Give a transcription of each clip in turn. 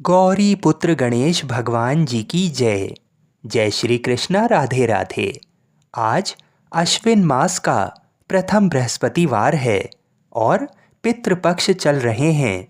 गौरी पुत्र गणेश भगवान जी की जय। जय श्री कृष्णा, राधे राधे। आज अश्विन मास का प्रथम बृहस्पतिवार है और पितृपक्ष चल रहे हैं।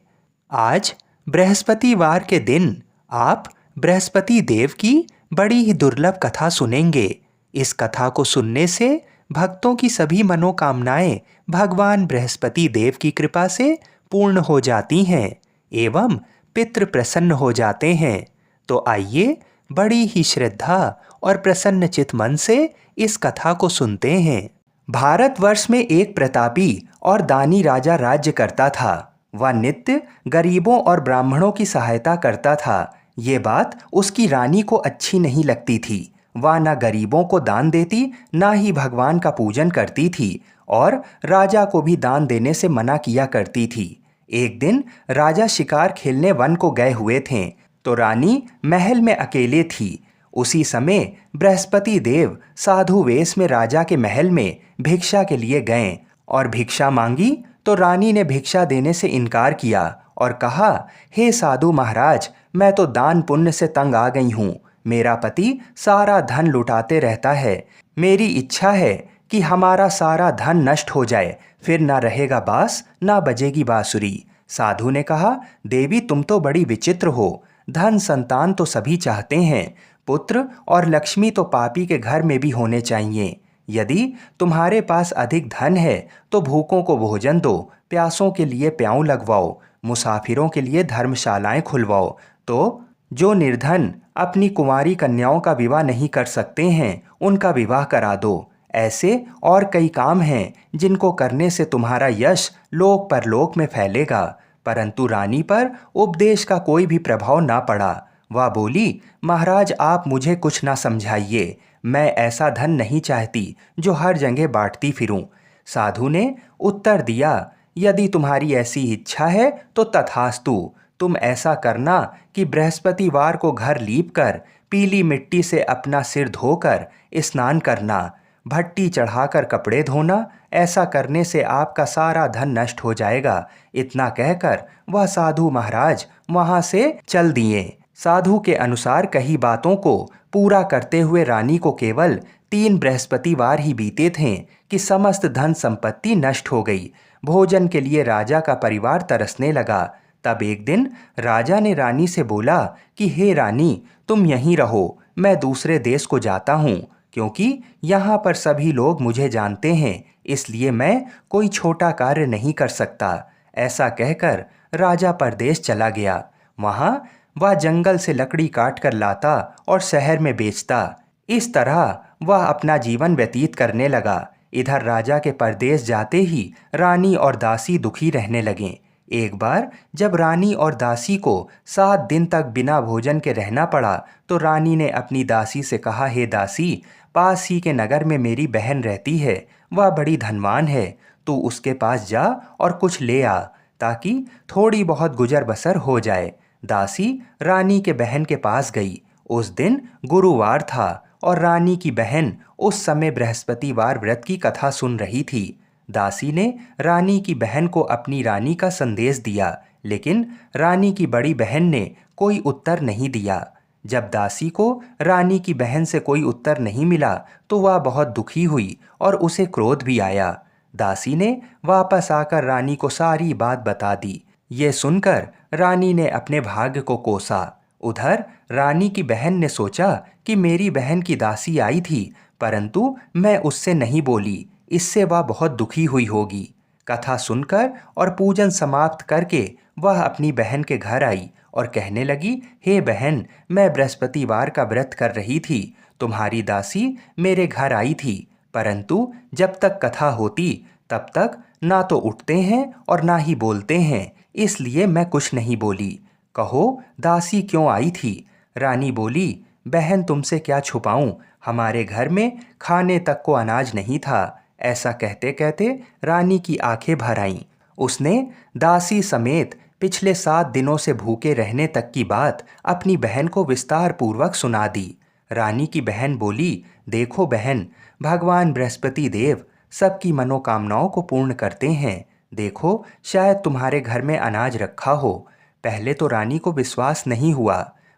आज बृहस्पतिवार के दिन आप बृहस्पति देव की बड़ी ही दुर्लभ कथा सुनेंगे। इस कथा को सुनने से भक्तों की सभी मनोकामनाएं भगवान बृहस्पति देव की कृपा से पूर्ण हो जाती हैं एवं पितृ प्रसन्न हो जाते हैं। तो आइए बड़ी ही श्रद्धा और प्रसन्न चित मन से इस कथा को सुनते हैं। भारतवर्ष में एक प्रतापी और दानी राजा राज्य करता था। वह नित्य गरीबों और ब्राह्मणों की सहायता करता था। ये बात उसकी रानी को अच्छी नहीं लगती थी। वह न गरीबों को दान देती, ना ही भगवान का पूजन करती थी और राजा को भी दान देने से मना किया करती थी। एक दिन राजा शिकार खेलने वन को गए हुए थे तो रानी महल में अकेले थी। उसी समय बृहस्पति देव साधु वेश में राजा के महल में भिक्षा के लिए गए और भिक्षा मांगी तो रानी ने भिक्षा देने से इनकार किया और कहा, हे साधु महाराज, मैं तो दान पुण्य से तंग आ गई हूँ। मेरा पति सारा धन लुटाते रहता है। मेरी इच्छा है कि हमारा सारा धन नष्ट हो जाए, फिर ना रहेगा बांस ना बजेगी बांसुरी। साधु ने कहा, देवी तुम तो बड़ी विचित्र हो। धन संतान तो सभी चाहते हैं, पुत्र और लक्ष्मी तो पापी के घर में भी होने चाहिए। यदि तुम्हारे पास अधिक धन है तो भूखों को भोजन दो, प्यासों के लिए प्याऊ लगवाओ, मुसाफिरों के लिए धर्मशालाएं खुलवाओ। तो जो निर्धन अपनी कुंवारी कन्याओं का विवाह नहीं कर सकते हैं, उनका विवाह करा दो। ऐसे और कई काम हैं जिनको करने से तुम्हारा यश लोक परलोक में फैलेगा। परंतु रानी पर उपदेश का कोई भी प्रभाव ना पड़ा। वह बोली, महाराज आप मुझे कुछ ना समझाइए। मैं ऐसा धन नहीं चाहती जो हर जगह बांटती फिरूं। साधु ने उत्तर दिया, यदि तुम्हारी ऐसी इच्छा है तो तथास्तु। तुम ऐसा करना कि बृहस्पतिवार को घर लीप कर पीली मिट्टी से अपना सिर धोकर स्नान करना, भट्टी चढ़ाकर कपड़े धोना। ऐसा करने से आपका सारा धन नष्ट हो जाएगा। इतना कहकर वह साधु महाराज वहां से चल दिए। साधु के अनुसार कही बातों को पूरा करते हुए रानी को केवल 3 बृहस्पतिवार ही बीते थे कि समस्त धन संपत्ति नष्ट हो गई। भोजन के लिए राजा का परिवार तरसने लगा। तब एक दिन राजा ने रानी से बोला कि हे रानी, तुम यहीं रहो, मैं दूसरे देश को जाता हूँ, क्योंकि यहाँ पर सभी लोग मुझे जानते हैं, इसलिए मैं कोई छोटा कार्य नहीं कर सकता। ऐसा कहकर राजा परदेश चला गया। वहाँ वह जंगल से लकड़ी काट कर लाता और शहर में बेचता। इस तरह वह अपना जीवन व्यतीत करने लगा। इधर राजा के परदेश जाते ही रानी और दासी दुखी रहने लगें। एक बार जब रानी और दासी को 7 दिन तक बिना भोजन के रहना पड़ा तो रानी ने अपनी दासी से कहा, हे दासी, पास ही के नगर में मेरी बहन रहती है, वह बड़ी धनवान है। तू उसके पास जा और कुछ ले आ ताकि थोड़ी बहुत गुजर बसर हो जाए। दासी रानी के बहन के पास गई। उस दिन गुरुवार था और रानी की बहन उस समय बृहस्पतिवार व्रत की कथा सुन रही थी। दासी ने रानी की बहन को अपनी रानी का संदेश दिया, लेकिन रानी की बड़ी बहन ने कोई उत्तर नहीं दिया। जब दासी को रानी की बहन से कोई उत्तर नहीं मिला तो वह बहुत दुखी हुई और उसे क्रोध भी आया। दासी ने वापस आकर रानी को सारी बात बता दी। ये सुनकर रानी ने अपने भाग्य को कोसा। उधर रानी की बहन ने सोचा कि मेरी बहन की दासी आई थी, परंतु मैं उससे नहीं बोली, इससे वह बहुत दुखी हुई होगी। कथा सुनकर और पूजन समाप्त करके वह अपनी बहन के घर आई और कहने लगी, हे बहन, मैं बृहस्पतिवार का व्रत कर रही थी। तुम्हारी दासी मेरे घर आई थी, परंतु जब तक कथा होती तब तक ना तो उठते हैं और ना ही बोलते हैं, इसलिए मैं कुछ नहीं बोली। कहो दासी क्यों आई थी? रानी बोली, बहन तुमसे क्या छुपाऊं, हमारे घर में खाने तक को अनाज नहीं था। ऐसा कहते कहते रानी की आंखें भर आईं। उसने दासी समेत पिछले 7 दिनों से भूखे रहने तक की बात अपनी बहन को विस्तार पूर्वक सुना दी। रानी की बहन बोली, देखो बहन, भगवान बृहस्पति देव सबकी मनोकामनाओं को पूर्ण करते हैं। देखो शायद तुम्हारे घर में अनाज रखा हो। पहले तो रानी को विश्वास नहीं हुआ,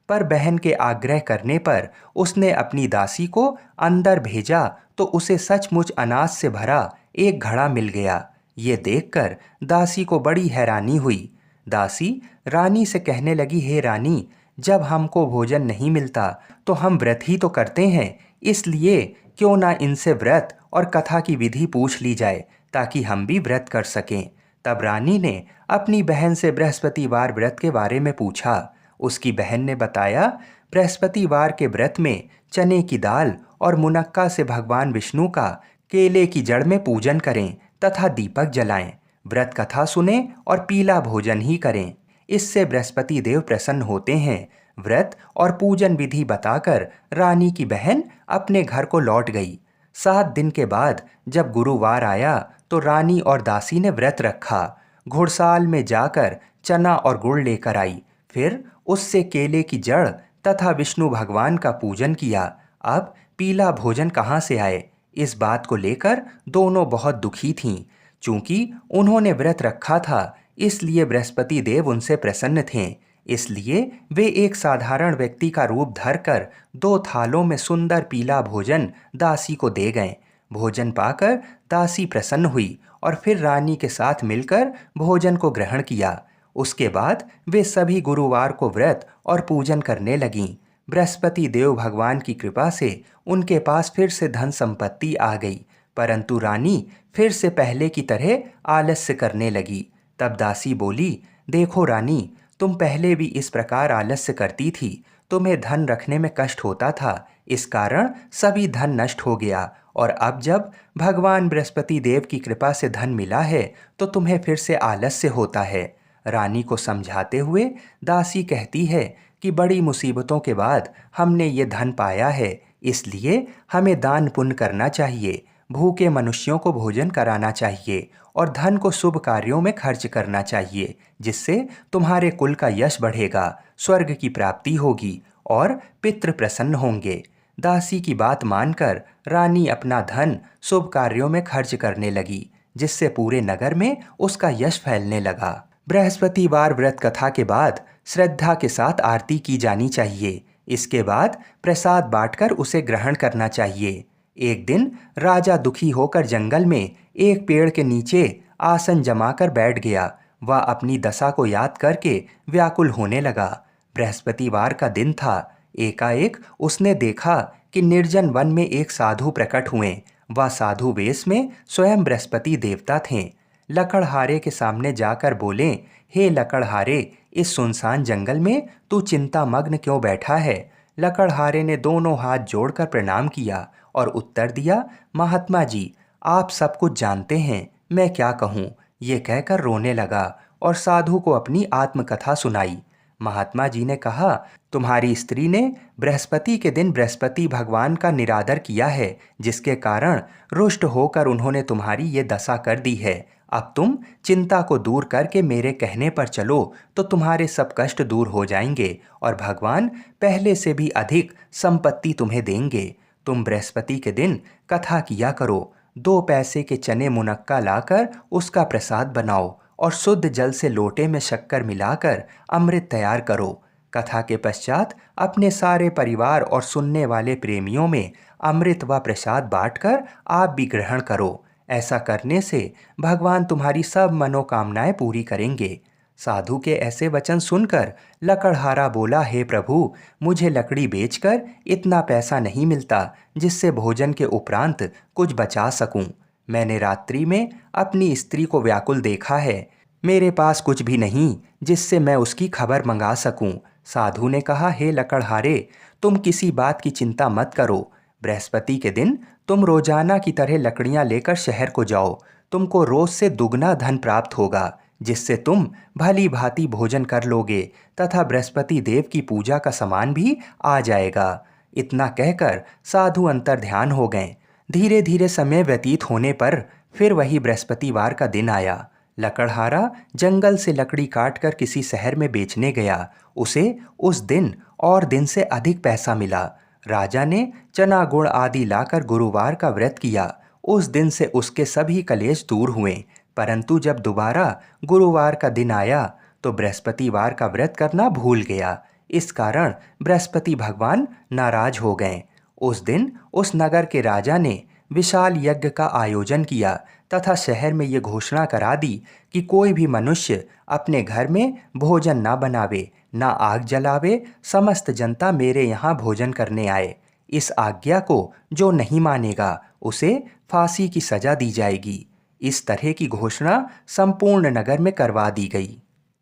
पर बहन के आग्रह करने पर उसने अपनी दासी को अंदर भेजा तो उसे सचमुच अनाज से भरा एक घड़ा मिल गया। ये देखकर दासी को बड़ी हैरानी हुई। दासी रानी से कहने लगी, हे रानी, जब हमको भोजन नहीं मिलता तो हम व्रत ही तो करते हैं, इसलिए क्यों ना इनसे व्रत और कथा की विधि पूछ ली जाए ताकि हम भी व्रत कर सकें। तब रानी ने अपनी बहन से बृहस्पतिवार व्रत के बारे में पूछा। उसकी बहन ने बताया, बृहस्पतिवार के व्रत में चने की दाल और मुनक्का से भगवान विष्णु का केले की जड़ में पूजन करें तथा दीपक जलाएं, व्रत कथा सुने और पीला भोजन ही करें। इससे बृहस्पति देव प्रसन्न होते हैं। व्रत और पूजन विधि बताकर रानी की बहन अपने घर को लौट गई। 7 दिन के बाद जब गुरुवार आया तो रानी और दासी ने व्रत रखा। घुड़साल में जाकर चना और गुड़ लेकर आई, फिर उससे केले की जड़ तथा विष्णु भगवान का पूजन किया। अब पीला भोजन कहाँ से आए, इस बात को लेकर दोनों बहुत दुखी थीं। चूंकि उन्होंने व्रत रखा था, इसलिए बृहस्पति देव उनसे प्रसन्न थे। इसलिए वे एक साधारण व्यक्ति का रूप धरकर 2 थालों में सुंदर पीला भोजन दासी को दे गए। भोजन पाकर दासी प्रसन्न हुई और फिर रानी के साथ मिलकर भोजन को ग्रहण किया। उसके बाद वे सभी गुरुवार को व्रत और पूजन करने लगीं। बृहस्पति देव भगवान की कृपा से उनके पास फिर से धन संपत्ति आ गई, परंतु रानी फिर से पहले की तरह आलस्य करने लगी। तब दासी बोली, देखो रानी, तुम पहले भी इस प्रकार आलस्य करती थी, तुम्हें धन रखने में कष्ट होता था, इस कारण सभी धन नष्ट हो गया, और अब जब भगवान बृहस्पति देव की कृपा से धन मिला है तो तुम्हें फिर से आलस्य होता है। रानी को समझाते हुए दासी कहती है कि बड़ी मुसीबतों के बाद हमने ये धन पाया है, इसलिए हमें दान पुण्य करना चाहिए, भूखे मनुष्यों को भोजन कराना चाहिए और धन को शुभ कार्यों में खर्च करना चाहिए, जिससे तुम्हारे कुल का यश बढ़ेगा, स्वर्ग की प्राप्ति होगी और पितृ प्रसन्न होंगे। दासी की बात मानकर रानी अपना धन शुभ कार्यों में खर्च करने लगी, जिससे पूरे नगर में उसका यश फैलने लगा। बृहस्पतिवार व्रत कथा के बाद श्रद्धा के साथ आरती की जानी चाहिए। इसके बाद प्रसाद बांटकर उसे ग्रहण करना चाहिए। एक दिन राजा दुखी होकर जंगल में एक पेड़ के नीचे आसन जमाकर बैठ गया। वह अपनी दशा को याद करके व्याकुल होने लगा। बृहस्पतिवार का दिन था। एकाएक उसने देखा कि निर्जन वन में एक साधु प्रकट हुए। वह साधु वेश में स्वयं बृहस्पति देवता थे। लकड़हारे के सामने जाकर बोले, हे लकड़हारे, इस सुनसान जंगल में तू चिंता मग्न क्यों बैठा है? लकड़हारे ने दोनों हाथ जोड़कर प्रणाम किया और उत्तर दिया, महात्मा जी, आप सब कुछ जानते हैं, मैं क्या कहूँ। ये कहकर रोने लगा और साधु को अपनी आत्मकथा सुनाई। महात्मा जी ने कहा, तुम्हारी स्त्री ने बृहस्पति के दिन बृहस्पति भगवान का निरादर किया है, जिसके कारण रुष्ट होकर उन्होंने तुम्हारी ये दशा कर दी है। अब तुम चिंता को दूर करके मेरे कहने पर चलो तो तुम्हारे सब कष्ट दूर हो जाएंगे और भगवान पहले से भी अधिक संपत्ति तुम्हें देंगे। तुम बृहस्पति के दिन कथा किया करो। 2 पैसे के चने मुनक्का लाकर उसका प्रसाद बनाओ और शुद्ध जल से लोटे में शक्कर मिलाकर अमृत तैयार करो। कथा के पश्चात अपने सारे परिवार और सुनने वाले प्रेमियों में अमृत व प्रसाद बांटकर आप भी ग्रहण करो। ऐसा करने से भगवान तुम्हारी सब मनोकामनाएं पूरी करेंगे। साधु के ऐसे वचन सुनकर लकड़हारा बोला, हे प्रभु, मुझे लकड़ी बेचकर इतना पैसा नहीं मिलता जिससे भोजन के उपरांत कुछ बचा सकूं। मैंने रात्रि में अपनी स्त्री को व्याकुल देखा है। मेरे पास कुछ भी नहीं जिससे मैं उसकी खबर मंगा सकूं। साधु ने कहा, हे लकड़हारे, तुम किसी बात की चिंता मत करो। बृहस्पति के दिन तुम रोजाना की तरह लकड़ियां लेकर शहर को जाओ। तुमको रोज से दुगना धन प्राप्त होगा, जिससे तुम भली भांति भोजन कर लोगे तथा बृहस्पति देव की पूजा का सामान भी आ जाएगा। इतना कहकर साधु अंतर्ध्यान हो गए। धीरे धीरे समय व्यतीत होने पर फिर वही बृहस्पतिवार का दिन आया। लकड़हारा जंगल से लकड़ी काटकर किसी शहर में बेचने गया। उसे उस दिन और दिन से अधिक पैसा मिला। राजा ने चना गुड़ आदि लाकर गुरुवार का व्रत किया। उस दिन से उसके सभी कलेश दूर हुए। परंतु जब दोबारा गुरुवार का दिन आया तो बृहस्पतिवार का व्रत करना भूल गया। इस कारण बृहस्पति भगवान नाराज हो गए। उस दिन उस नगर के राजा ने विशाल यज्ञ का आयोजन किया तथा शहर में ये घोषणा करा दी कि कोई भी मनुष्य अपने घर में भोजन ना बनावे, ना आग जलावे, समस्त जनता मेरे यहाँ भोजन करने आए। इस आज्ञा को जो नहीं मानेगा उसे फांसी की सजा दी जाएगी। इस तरह की घोषणा संपूर्ण नगर में करवा दी गई।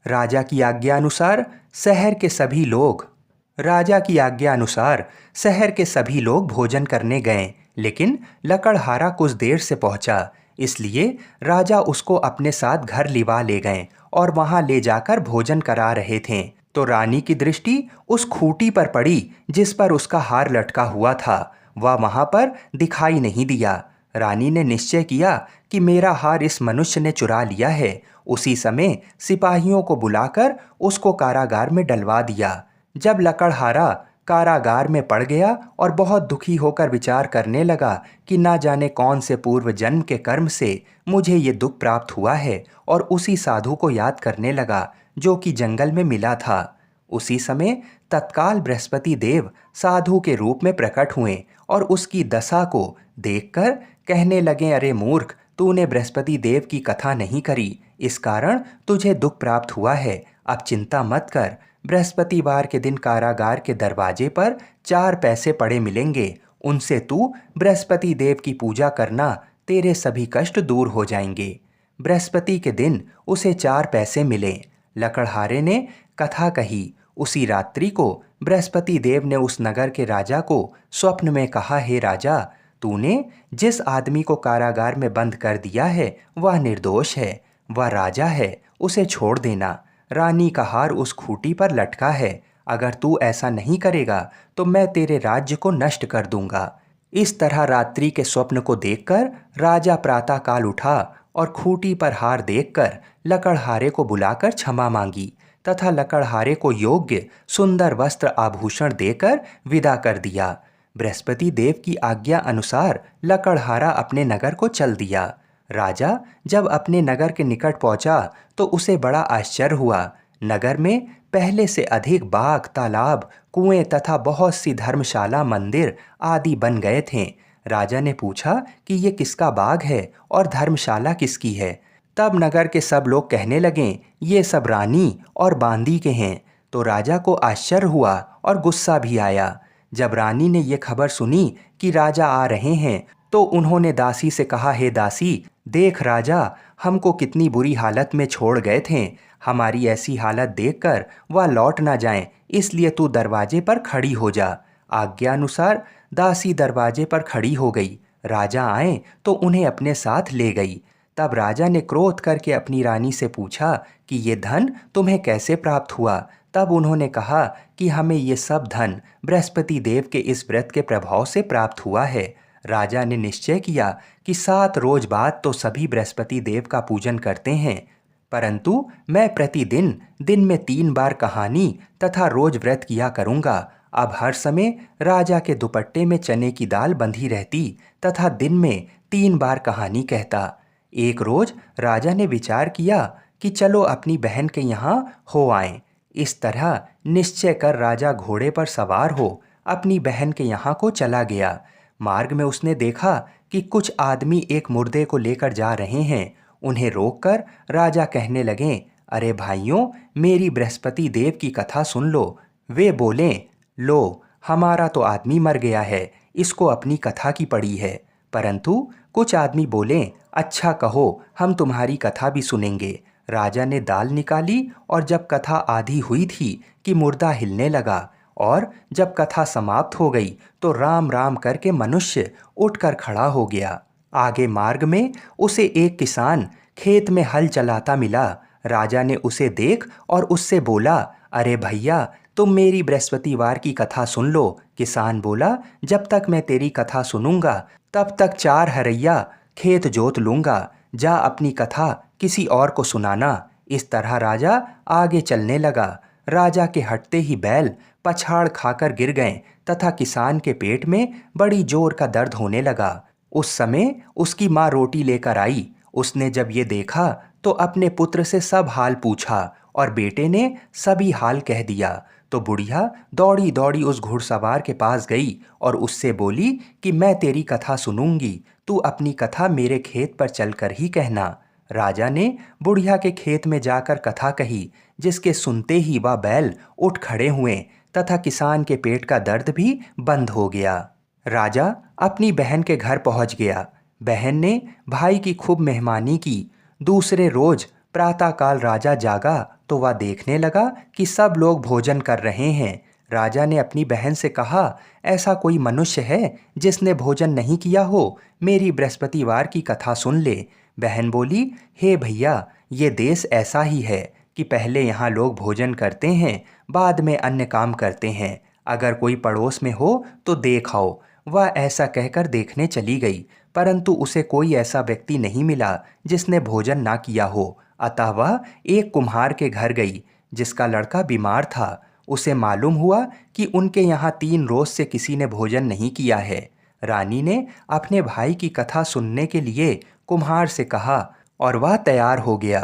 राजा की आज्ञा अनुसार शहर के सभी लोग राजा की आज्ञा अनुसार शहर के सभी लोग भोजन करने गए, लेकिन लकड़हारा कुछ देर से पहुंचा, इसलिए राजा उसको अपने साथ घर लिवा ले गए और वहां ले जाकर भोजन करा रहे थे। तो रानी की दृष्टि उस खूंटी पर पड़ी जिस पर उसका हार लटका हुआ था। वह वहां पर दिखाई नहीं दिया। रानी ने निश्चय किया कि मेरा हार इस मनुष्य ने चुरा लिया है। उसी समय सिपाहियों को बुलाकर उसको कारागार में डलवा दिया। जब लकड़हारा कारागार में पड़ गया और बहुत दुखी होकर विचार करने लगा कि ना जाने कौन से पूर्व जन्म के कर्म से मुझे ये दुख प्राप्त हुआ है, और उसी साधु को याद करने लगा जो कि जंगल में मिला था। उसी समय तत्काल बृहस्पति देव साधु के रूप में प्रकट हुए और उसकी दशा को देखकर कहने लगे, अरे मूर्ख, तूने बृहस्पति देव की कथा नहीं करी, इस कारण तुझे दुख प्राप्त हुआ है। अब चिंता मत कर, बृहस्पतिवार के दिन कारागार के दरवाजे पर 4 पैसे पड़े मिलेंगे, उनसे तू बृहस्पति देव की पूजा करना, तेरे सभी कष्ट दूर हो जाएंगे। बृहस्पति के दिन उसे 4 पैसे मिले। लकड़हारे ने कथा कही। उसी रात्रि को बृहस्पति देव ने उस नगर के राजा को स्वप्न में कहा, हे राजा, तूने जिस आदमी को कारागार में बंद कर दिया है वह निर्दोष है, वह राजा है, उसे छोड़ देना। रानी का हार उस खूंटी पर लटका है। अगर तू ऐसा नहीं करेगा तो मैं तेरे राज्य को नष्ट कर दूंगा। इस तरह रात्रि के स्वप्न को देखकर राजा प्रातःकाल उठा और खूंटी पर हार देखकर लकड़हारे को बुलाकर क्षमा मांगी तथा लकड़हारे को योग्य सुंदर वस्त्र आभूषण देकर विदा कर दिया। बृहस्पति देव की आज्ञा अनुसार लकड़हारा अपने नगर को चल दिया। राजा जब अपने नगर के निकट पहुंचा तो उसे बड़ा आश्चर्य हुआ। नगर में पहले से अधिक बाग, तालाब, कुएं तथा बहुत सी धर्मशाला, मंदिर आदि बन गए थे। राजा ने पूछा कि ये किसका बाग है और धर्मशाला किसकी है। तब नगर के सब लोग कहने लगे, ये सब रानी और बांदी के हैं। तो राजा को आश्चर्य हुआ और गुस्सा भी आया। जब रानी ने ये खबर सुनी कि राजा आ रहे हैं तो उन्होंने दासी से कहा, हे दासी, देख राजा हमको कितनी बुरी हालत में छोड़ गए थे। हमारी ऐसी हालत देखकर वह लौट ना जाएं, इसलिए तू दरवाजे पर खड़ी हो जा। आज्ञा अनुसार दासी दरवाजे पर खड़ी हो गई। राजा आए तो उन्हें अपने साथ ले गई। तब राजा ने क्रोध करके अपनी रानी से पूछा कि ये धन तुम्हें कैसे प्राप्त हुआ। तब उन्होंने कहा कि हमें ये सब धन बृहस्पति देव के इस व्रत के प्रभाव से प्राप्त हुआ है। राजा ने निश्चय किया कि 7 रोज बाद तो सभी बृहस्पति देव का पूजन करते हैं, परंतु मैं प्रतिदिन दिन में 3 बार कहानी तथा रोज व्रत किया करूँगा। अब हर समय राजा के दुपट्टे में चने की दाल बंधी रहती तथा दिन में 3 बार कहानी कहता। एक रोज राजा ने विचार किया कि चलो अपनी बहन के यहाँ हो आएं। इस तरह निश्चय कर राजा घोड़े पर सवार हो अपनी बहन के यहाँ को चला गया। मार्ग में उसने देखा कि कुछ आदमी एक मुर्दे को लेकर जा रहे हैं। उन्हें रोककर राजा कहने लगे, अरे भाइयों, मेरी बृहस्पति देव की कथा सुन लो। वे बोले, लो, हमारा तो आदमी मर गया है, इसको अपनी कथा की पड़ी है। परंतु कुछ आदमी बोले, अच्छा कहो, हम तुम्हारी कथा भी सुनेंगे। राजा ने दाल निकाली और जब कथा आधी हुई थी कि मुर्दा हिलने लगा, और जब कथा समाप्त हो गई तो राम राम करके मनुष्य उठकर खड़ा हो गया। आगे मार्ग में उसे एक किसान खेत में हल चलाता मिला। राजा ने उसे देख और उससे बोला, अरे भैया, तुम मेरी बृहस्पतिवार की कथा सुन लो। किसान बोला, जब तक मैं तेरी कथा सुनूंगा तब तक 4 हरैया खेत जोत लूंगा। जा अपनी कथा किसी और को सुनाना। इस तरह राजा आगे चलने लगा। राजा के हटते ही बैल पछाड़ खाकर गिर गए तथा किसान के पेट में बड़ी जोर का दर्द होने लगा। उस समय उसकी माँ रोटी लेकर आई। उसने जब ये देखा तो अपने पुत्र से सब हाल पूछा और बेटे ने सभी हाल कह दिया तो बुढ़िया दौड़ी दौड़ी उस घुड़सवार के पास गई और उससे बोली कि मैं तेरी कथा सुनूंगी, तू अपनी कथा मेरे खेत पर चलकर ही कहना। राजा ने बुढ़िया के खेत में जाकर कथा कही, जिसके सुनते ही वह बैल उठ खड़े हुए तथा किसान के पेट का दर्द भी बंद हो गया। राजा अपनी बहन के घर पहुंच गया। बहन ने भाई की खूब मेहमानी की। दूसरे रोज प्रातःकाल राजा जागा तो वह देखने लगा कि सब लोग भोजन कर रहे हैं। राजा ने अपनी बहन से कहा, ऐसा कोई मनुष्य है जिसने भोजन नहीं किया हो? मेरी बृहस्पतिवार की कथा सुन ले। बहन बोली, हे भैया, ये देश ऐसा ही है कि पहले यहाँ लोग भोजन करते हैं, बाद में अन्य काम करते हैं। अगर कोई पड़ोस में हो तो देख आओ। वह ऐसा कहकर देखने चली गई, परंतु उसे कोई ऐसा व्यक्ति नहीं मिला जिसने भोजन ना किया हो। अतः वह एक कुम्हार के घर गई जिसका लड़का बीमार था। उसे मालूम हुआ कि उनके यहाँ 3 रोज से किसी ने भोजन नहीं किया है। रानी ने अपने भाई की कथा सुनने के लिए कुम्हार से कहा और वह तैयार हो गया।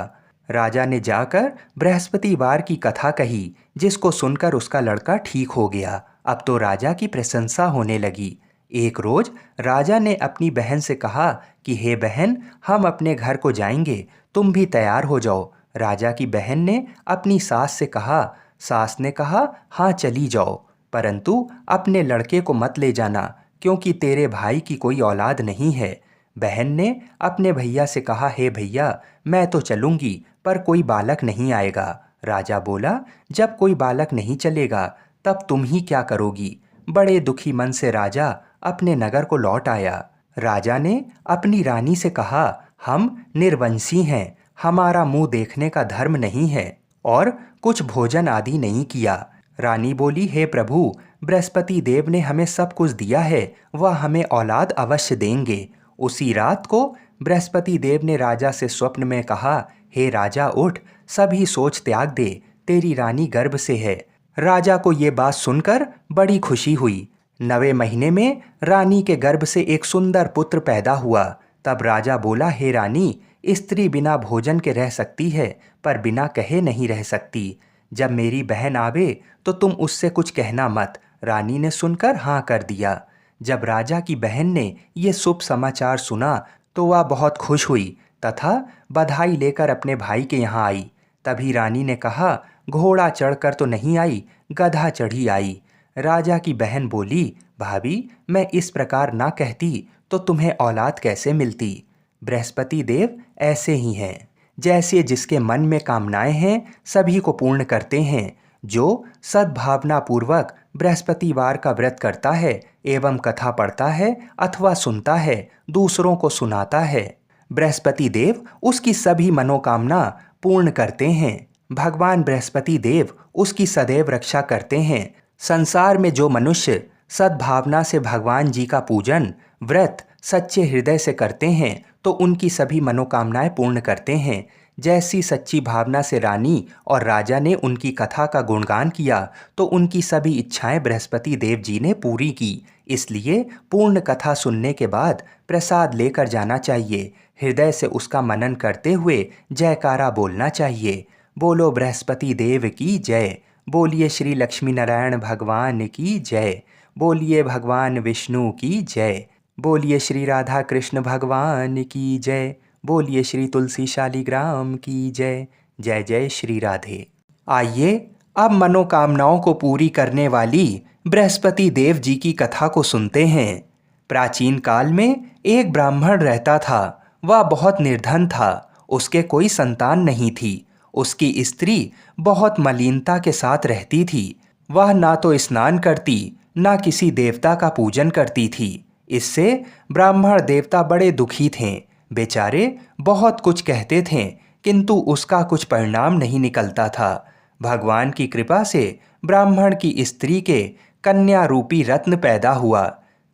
राजा ने जाकर बृहस्पतिवार की कथा कही, जिसको सुनकर उसका लड़का ठीक हो गया। अब तो राजा की प्रशंसा होने लगी। एक रोज राजा ने अपनी बहन से कहा कि हे बहन, हम अपने घर को जाएंगे, तुम भी तैयार हो जाओ। राजा की बहन ने अपनी सास से कहा। सास ने कहा, हाँ चली जाओ, परंतु अपने लड़के को मत ले जाना, क्योंकि तेरे भाई की कोई औलाद नहीं है। बहन ने अपने भैया से कहा, हे भैया, मैं तो चलूंगी, पर कोई बालक नहीं आएगा। राजा बोला, जब कोई बालक नहीं चलेगा तब तुम ही क्या करोगी? बड़े दुखी मन से राजा अपने नगर को लौट आया। राजा ने अपनी रानी से कहा, हम निर्वंशी हैं, हमारा मुंह देखने का धर्म नहीं है और कुछ भोजन आदि नहीं किया। रानी बोली, हे प्रभु, बृहस्पति देव ने हमें सब कुछ दिया है, वह हमें औलाद अवश्य देंगे। उसी रात को बृहस्पति देव ने राजा से स्वप्न में कहा, हे राजा उठ, सभी सोच त्याग दे, तेरी रानी गर्भ से है। राजा को ये बात सुनकर बड़ी खुशी हुई। 9वें महीने में रानी के गर्भ से एक सुंदर पुत्र पैदा हुआ। तब राजा बोला, हे रानी, स्त्री बिना भोजन के रह सकती है, पर बिना कहे नहीं रह सकती। जब मेरी बहन आवे तो तुम उससे कुछ कहना मत। रानी ने सुनकर हाँ कर दिया। जब राजा की बहन ने ये शुभ समाचार सुना तो वह बहुत खुश हुई तथा बधाई लेकर अपने भाई के यहाँ आई। तभी रानी ने कहा, घोड़ा चढ़कर तो नहीं आई, गधा चढ़ी आई। राजा की बहन बोली, भाभी, मैं इस प्रकार ना कहती तो तुम्हें औलाद कैसे मिलती? बृहस्पति देव ऐसे ही हैं, जैसे जिसके मन में कामनाएं हैं सभी को पूर्ण करते हैं। जो सद्भावना पूर्वक बृहस्पतिवार का व्रत करता है एवं कथा पढ़ता है अथवा सुनता है, दूसरों को सुनाता है, बृहस्पति देव उसकी सभी मनोकामना पूर्ण करते हैं। भगवान बृहस्पति देव उसकी सदैव रक्षा करते हैं। संसार में जो मनुष्य सद्भावना से भगवान जी का पूजन व्रत सच्चे हृदय से करते हैं तो उनकी सभी मनोकामनाएं पूर्ण करते हैं। जैसी सच्ची भावना से रानी और राजा ने उनकी कथा का गुणगान किया तो उनकी सभी इच्छाएं बृहस्पति देव जी ने पूरी की। इसलिए पूर्ण कथा सुनने के बाद प्रसाद लेकर जाना चाहिए। हृदय से उसका मनन करते हुए जयकारा बोलना चाहिए। बोलो बृहस्पति देव की जय। बोलिए श्री लक्ष्मी नारायण भगवान की जय। बोलिए भगवान विष्णु की जय। बोलिए श्री राधा कृष्ण भगवान की जय। बोलिए श्री तुलसी शालिग्राम की जय। जय जय श्री राधे। आइए अब मनोकामनाओं को पूरी करने वाली बृहस्पति देव जी की कथा को सुनते हैं। प्राचीन काल में एक ब्राह्मण रहता था। वह बहुत निर्धन था। उसके कोई संतान नहीं थी। उसकी स्त्री बहुत मलिनता के साथ रहती थी। वह ना तो स्नान करती, ना किसी देवता का पूजन करती थी। इससे ब्राह्मण देवता बड़े दुखी थे। बेचारे बहुत कुछ कहते थे, किंतु उसका कुछ परिणाम नहीं निकलता था। भगवान की कृपा से ब्राह्मण की स्त्री के कन्या रूपी रत्न पैदा हुआ।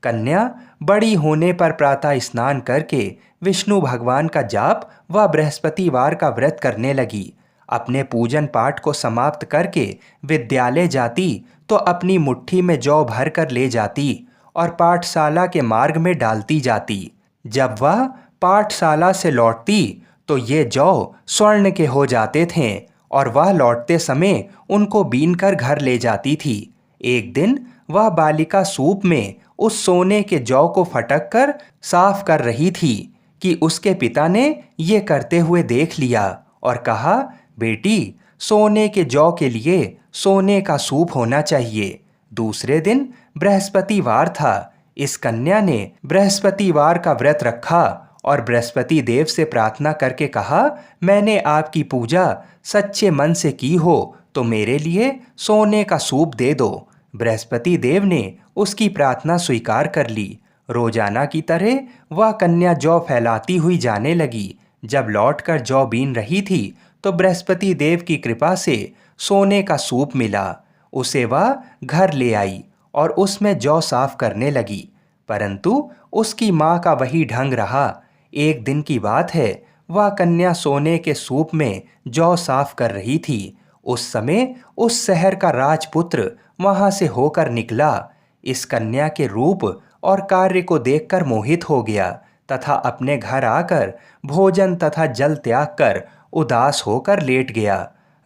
कन्या बड़ी होने पर प्रातः स्नान करके विष्णु भगवान का जाप व बृहस्पतिवार का व्रत करने लगी। अपने पूजन पाठ को समाप्त करके विद्यालय जाती तो अपनी मुट्ठी में जौ भर कर ले जाती और पाठशाला के मार्ग में डालती जाती। जब वह पाठशाला से लौटती तो ये जौ स्वर्ण के हो जाते थे और वह लौटते समय उनको बीनकर घर ले जाती थी। एक दिन वह बालिका सूप में उस सोने के जौ को फटक कर साफ कर रही थी कि उसके पिता ने ये करते हुए देख लिया और कहा, बेटी, सोने के जौ के लिए सोने का सूप होना चाहिए। दूसरे दिन बृहस्पतिवार था। इस कन्या ने बृहस्पतिवार का व्रत रखा और बृहस्पति देव से प्रार्थना करके कहा, मैंने आपकी पूजा सच्चे मन से की हो तो मेरे लिए सोने का सूप दे दो। बृहस्पति देव ने उसकी प्रार्थना स्वीकार कर ली। रोजाना की तरह वह कन्या जौ फैलाती हुई जाने लगी। जब लौटकर जौ बीन रही थी तो बृहस्पति देव की कृपा से सोने का सूप मिला। उसे वह घर ले आई और उसमें जौ साफ करने लगी, परंतु उसकी माँ का वही ढंग रहा। एक दिन की बात है, वह कन्या सोने के सूप में जौ साफ कर रही थी। उस समय उस शहर का राजपुत्र वहां से होकर निकला। इस कन्या के रूप और कार्य को देखकर मोहित हो गया तथा अपने घर आकर भोजन तथा जल त्याग कर उदास होकर लेट गया।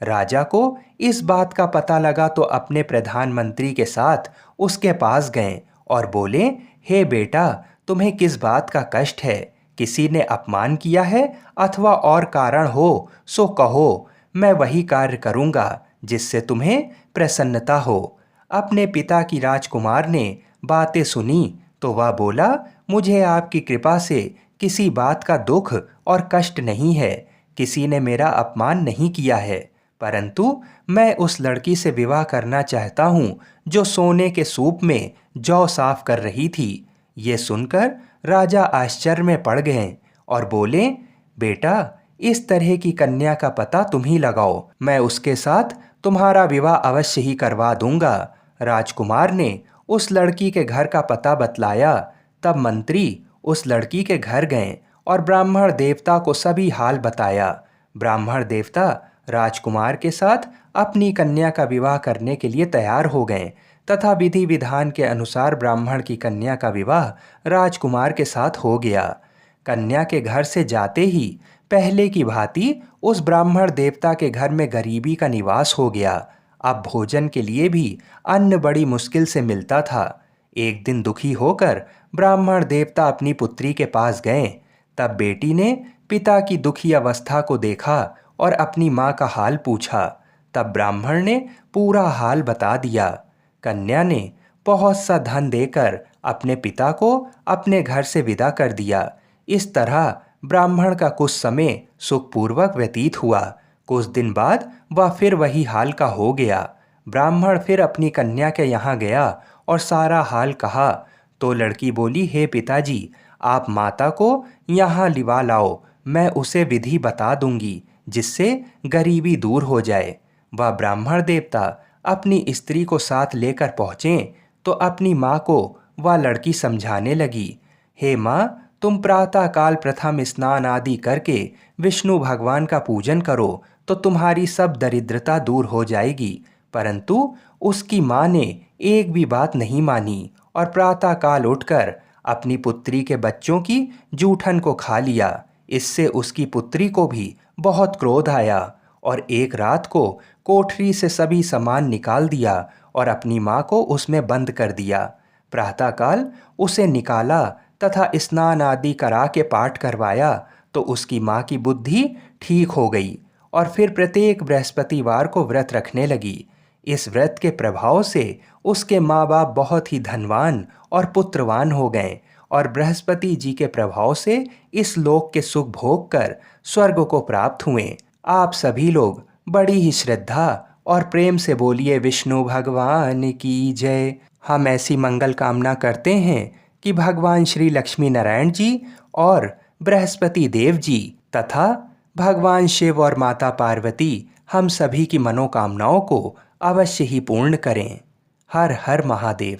राजा को इस बात का पता लगा तो अपने प्रधानमंत्री के साथ उसके पास गए और बोले, हे बेटा, तुम्हें किस बात का कष्ट है? किसी ने अपमान किया है अथवा और कारण हो सो कहो, मैं वही कार्य करूँगा जिससे तुम्हें प्रसन्नता हो। अपने पिता की राजकुमार ने बातें सुनी तो वह बोला, मुझे आपकी कृपा से किसी बात का दुख और कष्ट नहीं है। किसी ने मेरा अपमान नहीं किया है, परंतु मैं उस लड़की से विवाह करना चाहता हूँ जो सोने के सूप में जौ साफ कर रही थी। ये सुनकर राजा आश्चर्य में पड़ गए और बोले, बेटा, इस तरह की कन्या का पता तुम ही लगाओ, मैं उसके साथ तुम्हारा विवाह अवश्य ही करवा दूंगा। राजकुमार ने उस लड़की के घर का पता बतलाया। तब मंत्री उस लड़की के घर गए और ब्राह्मण देवता को सभी हाल बताया। ब्राह्मण देवता राजकुमार के साथ अपनी कन्या का विवाह करने के लिए तैयार हो गए तथा विधि विधान के अनुसार ब्राह्मण की कन्या का विवाह राजकुमार के साथ हो गया। कन्या के घर से जाते ही पहले की भांति उस ब्राह्मण देवता के घर में गरीबी का निवास हो गया। अब भोजन के लिए भी अन्न बड़ी मुश्किल से मिलता था। एक दिन दुखी होकर ब्राह्मण देवता अपनी पुत्री के पास गए। तब बेटी ने पिता की दुखी अवस्था को देखा और अपनी माँ का हाल पूछा। तब ब्राह्मण ने पूरा हाल बता दिया। कन्या ने बहुत सा धन देकर अपने पिता को अपने घर से विदा कर दिया। इस तरह ब्राह्मण का कुछ समय सुखपूर्वक व्यतीत हुआ। कुछ दिन बाद वह फिर वही हाल का हो गया। ब्राह्मण फिर अपनी कन्या के यहाँ गया और सारा हाल कहा तो लड़की बोली, हे पिताजी, आप माता को यहाँ लिवा लाओ, मैं उसे विधि बता दूंगी जिससे गरीबी दूर हो जाए। वह ब्राह्मण देवता अपनी स्त्री को साथ लेकर पहुँचे तो अपनी माँ को वह लड़की समझाने लगी, हे माँ, तुम प्रातःकाल प्रथम स्नान आदि करके विष्णु भगवान का पूजन करो तो तुम्हारी सब दरिद्रता दूर हो जाएगी। परंतु उसकी माँ ने एक भी बात नहीं मानी और प्रातःकाल उठकर अपनी पुत्री के बच्चों की जूठन को खा लिया। इससे उसकी पुत्री को भी बहुत क्रोध आया और एक रात को कोठरी से सभी सामान निकाल दिया और अपनी माँ को उसमें बंद कर दिया। प्रातःकाल उसे निकाला तथा स्नान आदि करा के पाठ करवाया तो उसकी माँ की बुद्धि ठीक हो गई और फिर प्रत्येक बृहस्पतिवार को व्रत रखने लगी। इस व्रत के प्रभाव से उसके माँ बाप बहुत ही धनवान और पुत्रवान हो गए और बृहस्पति जी के प्रभाव से इस लोक के सुख भोग कर स्वर्ग को प्राप्त हुए। आप सभी लोग बड़ी ही श्रद्धा और प्रेम से बोलिए, विष्णु भगवान की जय। हम ऐसी मंगल कामना करते हैं कि भगवान श्री लक्ष्मी नारायण जी और बृहस्पति देव जी तथा भगवान शिव और माता पार्वती हम सभी की मनोकामनाओं को अवश्य ही पूर्ण करें। हर हर महादेव।